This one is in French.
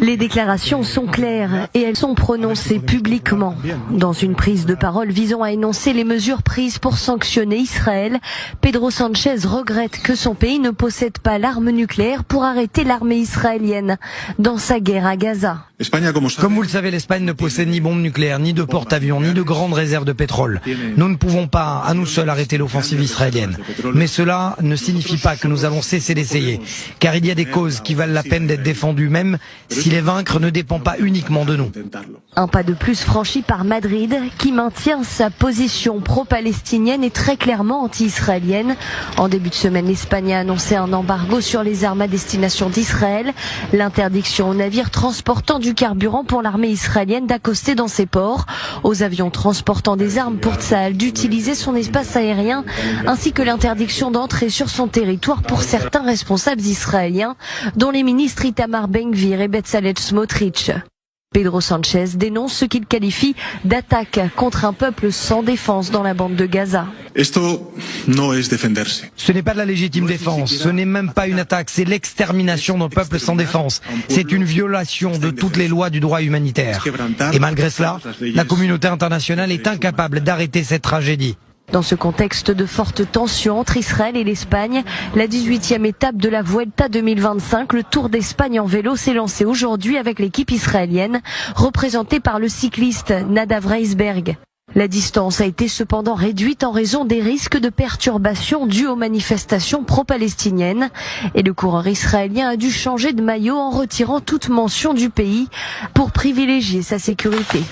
Les déclarations sont claires et elles sont prononcées publiquement. Dans une prise de parole visant à énoncer les mesures prises pour sanctionner Israël, Pedro Sánchez regrette que son pays ne possède pas l'arme nucléaire pour arrêter l'armée israélienne dans sa guerre à Gaza. Comme vous le savez, l'Espagne ne possède ni bombes nucléaires, ni de porte-avions, ni de grandes réserves de pétrole. Nous ne pouvons pas, à nous seuls, arrêter l'offensive israélienne. Mais cela ne signifie pas que nous allons cesser d'essayer, car il y a des causes qui valent la peine d'être défendues, même si les vaincre ne dépend pas uniquement de nous. Un pas de plus franchi par Madrid, qui maintient sa position pro-palestinienne et très clairement anti-israélienne. En début de semaine, l'Espagne a annoncé un embargo sur les armes à destination d'Israël, l'interdiction aux navires transportant du carburant pour l'armée israélienne d'accoster dans ses ports, aux avions transportant des armes pour Tsahal d'utiliser son espace aérien, ainsi que l'interdiction d'entrer sur son territoire pour certains responsables israéliens, dont les ministres Itamar Ben-Gvir et Bezalel Smotrich. Pedro Sánchez dénonce ce qu'il qualifie d'attaque contre un peuple sans défense dans la bande de Gaza. Ce n'est pas de la légitime défense, ce n'est même pas une attaque, c'est l'extermination d'un peuple sans défense. C'est une violation de toutes les lois du droit humanitaire. Et malgré cela, la communauté internationale est incapable d'arrêter cette tragédie. Dans ce contexte de fortes tensions entre Israël et l'Espagne, la 18e étape de la Vuelta 2025, le Tour d'Espagne en vélo, s'est lancé aujourd'hui avec l'équipe israélienne, représentée par le cycliste Nadav Reisberg. La distance a été cependant réduite en raison des risques de perturbations dues aux manifestations pro-palestiniennes. Et le coureur israélien a dû changer de maillot en retirant toute mention du pays pour privilégier sa sécurité.